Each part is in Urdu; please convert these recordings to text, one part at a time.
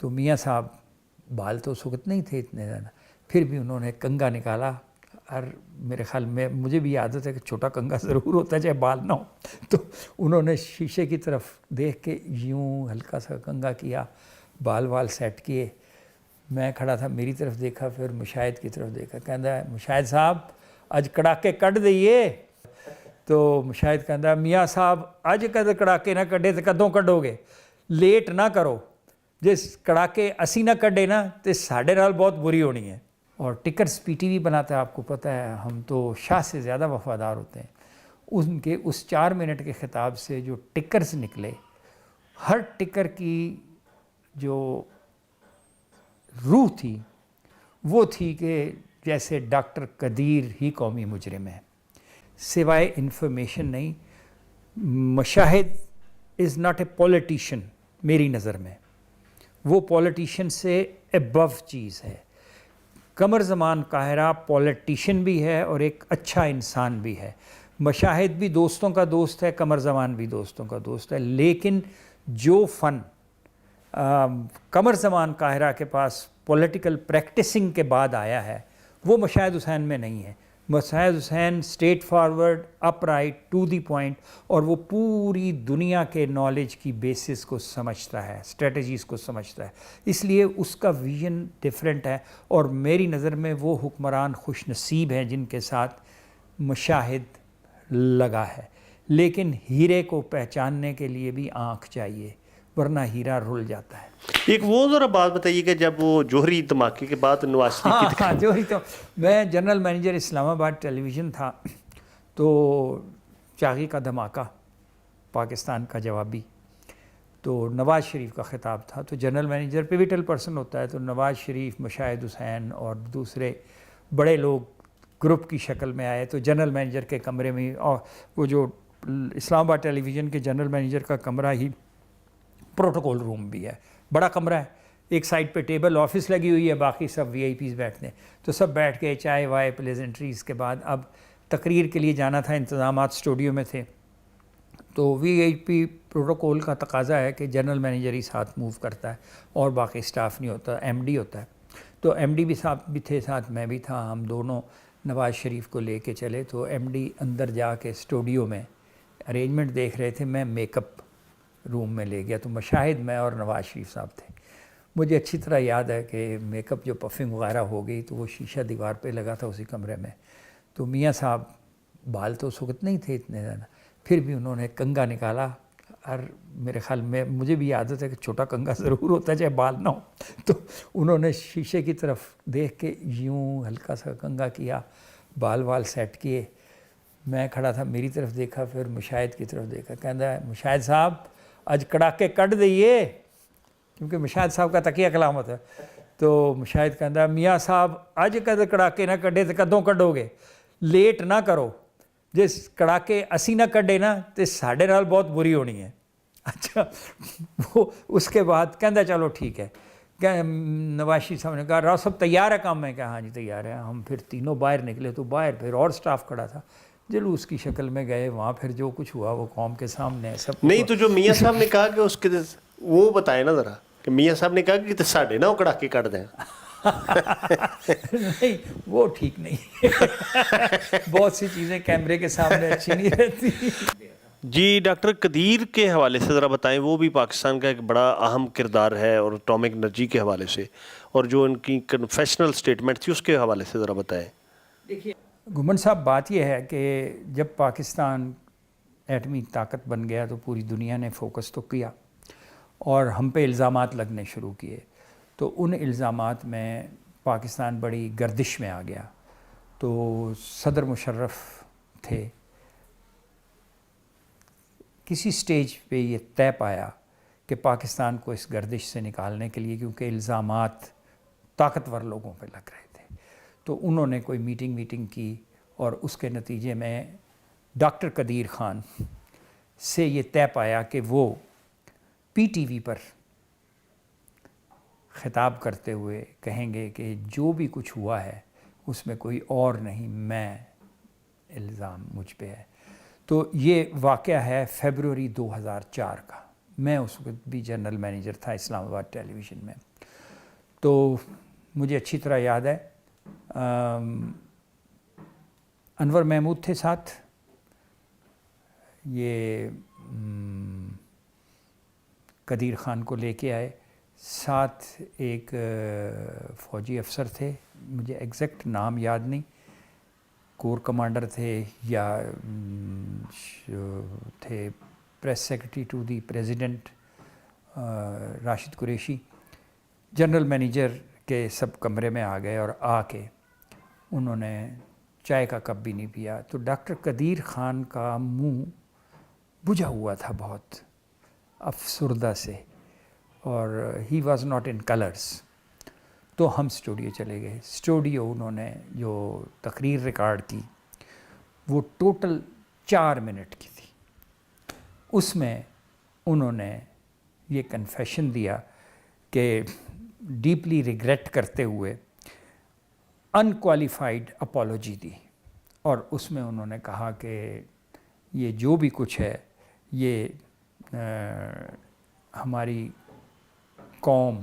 تو میاں صاحب بال تو اس وقت نہیں تھے اتنے زیادہ، پھر بھی انہوں نے کنگا نکالا، اور میرے خیال میں مجھے بھی عادت ہے کہ چھوٹا کنگا ضرور ہوتا ہے چاہے بال نہ ہو، تو انہوں نے شیشے کی طرف دیکھ کے یوں ہلکا سا کنگا کیا، بال وال سیٹ کیے، میں کھڑا تھا، میری طرف دیکھا، پھر مشاہد کی طرف دیکھا، کہندا ہے مشاہد صاحب اج کڑاکے کڈ دئیے، تو مشاہد کہندا میاں صاحب اج کدے کڑاکے نہ کڈے تو کدوں کڈو گے، لیٹ نہ کرو، جس کڑاکے اسی نہ کڈے نا تو ساڈے نال بہت بری ہونی ہے۔ اور ٹکرز پی ٹی وی بناتا ہے، آپ کو پتہ ہے ہم تو شاہ سے زیادہ وفادار ہوتے ہیں، ان کے اس 4 منٹ کے خطاب سے جو ٹکرز نکلے، ہر ٹکر کی جو روح تھی وہ تھی کہ جیسے ڈاکٹر قدیر ہی قومی مجرم ہے، سوائے انفارمیشن نہیں۔ Mushahid is not a politician میری نظر میں، وہ پولیٹیشین سے ابو چیز ہے۔ قمر زمان قاہرہ پولیٹیشین بھی ہے اور ایک اچھا انسان بھی ہے، مشاہد بھی دوستوں کا دوست ہے، قمر زمان بھی دوستوں کا دوست ہے، لیکن جو فن قمر زمان قاہرہ کے پاس پولیٹیکل پریکٹسنگ کے بعد آیا ہے وہ مشاہد حسین میں نہیں ہے۔ Mushahid Hussain straight forward, upright, to the point, اور وہ پوری دنیا کے نالج کی بیسس کو سمجھتا ہے، اسٹریٹجیز کو سمجھتا ہے، اس لیے اس کا ویژن ڈیفرنٹ ہے، اور میری نظر میں وہ حکمران خوش نصیب ہیں جن کے ساتھ مشاہد لگا ہے۔ لیکن ہیرے کو پہچاننے کے لیے بھی آنکھ چاہیے، ورنہ ہیرا رل جاتا ہے۔ ایک وہ ذرا بات بتائیے کہ جب وہ جوہری دھماکے کے بعد نواز شریف کی جوہری تو میں جنرل مینیجر اسلام آباد ٹیلی ویژن تھا، تو چاغی کا دھماکہ پاکستان کا جوابی، تو نواز شریف کا خطاب تھا، تو جنرل مینیجر پیوٹل پرسن ہوتا ہے، تو نواز شریف، مشاہد حسین اور دوسرے بڑے لوگ گروپ کی شکل میں آئے، تو جنرل مینیجر کے کمرے میں، اور وہ جو اسلام آباد ٹیلی ویژن کے جنرل مینیجر کا کمرہ ہی پروٹوکول روم بھی ہے، بڑا کمرہ ہے، ایک سائڈ پہ ٹیبل آفس لگی ہوئی ہے، باقی سب وی آئی پیز بیٹھتے ہیں، تو سب بیٹھ کے چائے وائے پلیزنٹریز کے بعد اب تقریر کے لیے جانا تھا، انتظامات اسٹوڈیو میں تھے، تو وی آئی پی پروٹوکول کا تقاضا ہے کہ جنرل مینیجر ہی ساتھ موو کرتا ہے اور باقی اسٹاف نہیں ہوتا، ایم ڈی ہوتا ہے، تو ایم ڈی بھی صاحب بھی تھے ساتھ، میں بھی تھا، ہم دونوں نواز شریف کو لے کے چلے، تو ایم ڈی اندر جا کے اسٹوڈیو میں ارینجمنٹ دیکھ رہے تھے، میں میک اپ روم میں لے گیا، تو مشاہد میں اور نواز شریف صاحب تھے۔ مجھے اچھی طرح یاد ہے کہ میک اپ جو پفنگ وغیرہ ہو گئی تو وہ شیشہ دیوار پہ لگا تھا اسی کمرے میں، تو میاں صاحب بال تو اس وقت نہیں تھے اتنے زیادہ، پھر بھی انہوں نے کنگا نکالا، اور میرے خیال میں مجھے بھی عادت ہے کہ چھوٹا کنگا ضرور ہوتا ہے چاہے بال نہ ہو، تو انہوں نے شیشے کی طرف دیکھ کے یوں ہلکا سا کنگا کیا، بال وال سیٹ کیے، میں کھڑا تھا، میری طرف دیکھا، پھر مشاہد کی طرف دیکھا، کہندا ہے مشاہد صاحب اج کڑاکے کڈ دئیے، کیونکہ مشاہد صاحب کا تقیہ کلامت ہے، تو مشاہد کہندا میاں صاحب اج کدے کڑاکے نہ کڈے تو کدوں کڈو گے، لیٹ نہ کرو، جس کڑاکے اسی نہ کڈے نا تو ساڈے نال بہت بری ہونی ہے۔ اچھا، وہ اس کے بعد کہندا چلو ٹھیک ہے، نواز شریف صاحب نے کہا راؤ صاحب تیار ہے کام؟ میں کہا ہاں جی تیار ہے۔ ہم پھر تینوں باہر نکلے، تو باہر پھر اور سٹاف کھڑا تھا، جلوس کی شکل میں گئے، وہاں پھر جو کچھ ہوا وہ قوم کے سامنے سب نہیں، تو جو میاں صاحب نے کہا کہ اس کے وہ بتائیں نا ذرا، کہ میاں صاحب نے کہا کہ ساڈے نا وہ کڑاکے کٹ دیں۔ نہیں، وہ ٹھیک نہیں، بہت سی چیزیں کیمرے کے سامنے اچھی نہیں رہتی۔ جی ڈاکٹر قدیر کے حوالے سے ذرا بتائیں، وہ بھی پاکستان کا ایک بڑا اہم کردار ہے، اور اٹامک انرجی کے حوالے سے، اور جو ان کی کنفیشنل اسٹیٹمنٹ تھی اس کے حوالے سے ذرا بتائیں۔ دیکھیے گھمن صاحب، بات یہ ہے کہ جب پاکستان ایٹمی طاقت بن گیا تو پوری دنیا نے فوکس تو کیا اور ہم پہ الزامات لگنے شروع کیے، تو ان الزامات میں پاکستان بڑی گردش میں آ گیا، تو صدر مشرف تھے، کسی سٹیج پہ یہ طے پایا کہ پاکستان کو اس گردش سے نکالنے کے لیے، کیونکہ الزامات طاقتور لوگوں پہ لگ رہے تھے، تو انہوں نے کوئی میٹنگ کی، اور اس کے نتیجے میں ڈاکٹر قدیر خان سے یہ طے پایا کہ وہ پی ٹی وی پر خطاب کرتے ہوئے کہیں گے کہ جو بھی کچھ ہوا ہے اس میں کوئی اور نہیں، میں الزام مجھ پہ ہے۔ تو یہ واقعہ ہے فیبروری 2004 کا، میں اس وقت بھی جنرل مینیجر تھا اسلام آباد ٹیلی ویژن میں۔ تو مجھے اچھی طرح یاد ہے انور محمود تھے ساتھ، یہ قدیر خان کو لے کے آئے، ساتھ ایک فوجی افسر تھے، مجھے ایگزیکٹ نام یاد نہیں، کور کمانڈر تھے یا تھے press secretary to the president Rashid Qureshi. General manager کے سب کمرے میں آ گئے اور آ کے انہوں نے چائے کا کپ بھی نہیں پیا، تو ڈاکٹر قدیر خان کا منہ بجھا ہوا تھا بہت افسردہ سے، اور he was not in colours. تو ہم اسٹوڈیو چلے گئے۔ اسٹوڈیو انہوں نے جو تقریر ریکارڈ کی وہ ٹوٹل 4 منٹ کی تھی۔ اس میں انہوں نے یہ کنفیشن دیا کہ ڈیپلی ریگریٹ کرتے ہوئے انکوالیفائڈ اپالوجی دی، اور اس میں انہوں نے کہا کہ یہ جو بھی کچھ ہے یہ ہماری قوم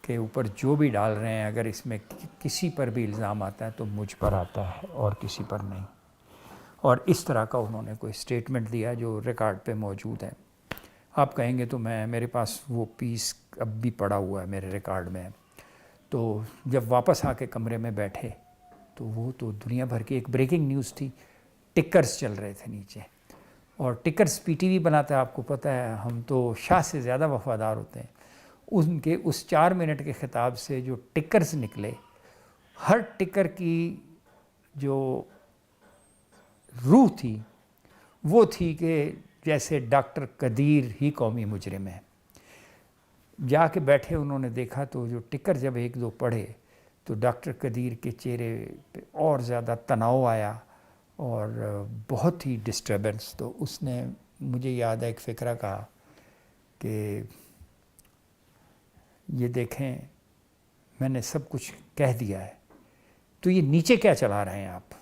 کے اوپر جو بھی ڈال رہے ہیں، اگر اس میں کسی پر بھی الزام آتا ہے تو مجھ پر آتا ہے اور کسی پر نہیں، اور اس طرح کا انہوں نے کوئی اسٹیٹمنٹ دیا جو ریکارڈ پہ موجود ہے۔ آپ کہیں گے تو میرے پاس وہ پیس اب بھی پڑا ہوا ہے میرے ریکارڈ میں۔ تو جب واپس آ کے کمرے میں بیٹھے تو وہ تو دنیا بھر کی ایک بریکنگ نیوز تھی، ٹکرز چل رہے تھے نیچے، اور ٹکرز پی ٹی وی بناتا ہے، آپ کو پتہ ہے ہم تو شاہ سے زیادہ وفادار ہوتے ہیں۔ ان کے اس 4 منٹ کے خطاب سے جو ٹکرز نکلے، ہر ٹکر کی جو روح تھی وہ تھی کہ جیسے ڈاکٹر قدیر ہی قومی مجرم ہے۔ جا کے بیٹھے، انہوں نے دیکھا تو جو ٹکر جب 1-2 پڑھے تو ڈاکٹر قدیر کے چہرے پہ اور زیادہ تناؤ آیا اور بہت ہی ڈسٹربنس۔ تو اس نے مجھے یاد ہے ایک فقرہ کہا کہ یہ دیکھیں میں نے سب کچھ کہہ دیا ہے، تو یہ نیچے کیا چلا رہے ہیں آپ؟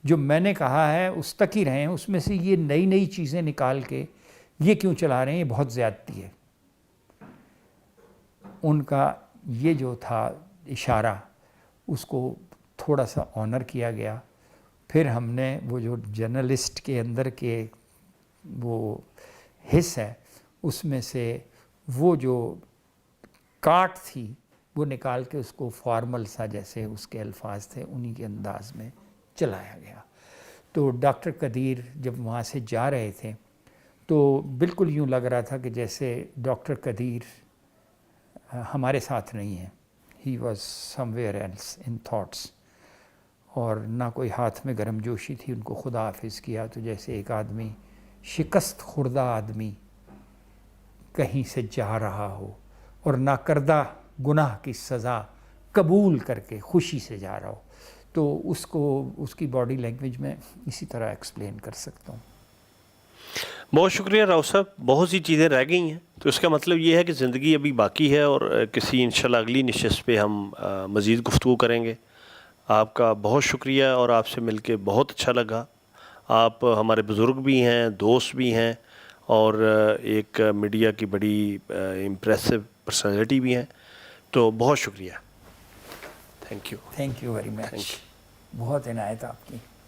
جو میں نے کہا ہے اس تک ہی رہیں، اس میں سے یہ نئی چیزیں نکال کے یہ کیوں چلا رہے ہیں؟ یہ بہت زیادتی ہے۔ ان کا یہ جو تھا اشارہ، اس کو تھوڑا سا آنر کیا گیا۔ پھر ہم نے وہ جو جرنلسٹ کے اندر کے وہ حص ہے، اس میں سے وہ جو کاٹ تھی وہ نکال کے اس کو فارمل سا، جیسے اس کے الفاظ تھے انہی کے انداز میں چلایا گیا۔ تو ڈاکٹر قدیر جب وہاں سے جا رہے تھے تو بالکل یوں لگ رہا تھا کہ جیسے ڈاکٹر قدیر ہمارے ساتھ نہیں ہیں، he was somewhere else in thoughts, اور نہ کوئی ہاتھ میں گرم جوشی تھی۔ ان کو خدا حافظ کیا تو جیسے ایک آدمی، شکست خوردہ آدمی کہیں سے جا رہا ہو اور ناکردہ گناہ کی سزا قبول کر کے خوشی سے جا رہا ہو، تو اس کو اس کی باڈی لینگویج میں اسی طرح ایکسپلین کر سکتا ہوں۔ بہت شکریہ راؤ صاحب، بہت سی چیزیں رہ گئی ہیں، تو اس کا مطلب یہ ہے کہ زندگی ابھی باقی ہے، اور کسی انشاءاللہ اگلی نشست پہ ہم مزید گفتگو کریں گے۔ آپ کا بہت شکریہ، اور آپ سے مل کے بہت اچھا لگا۔ آپ ہمارے بزرگ بھی ہیں، دوست بھی ہیں، اور ایک میڈیا کی بڑی امپریسو پرسنالٹی بھی ہیں، تو بہت شکریہ۔ تھینک یو ویری مچ، بہت عنایت آپ کی۔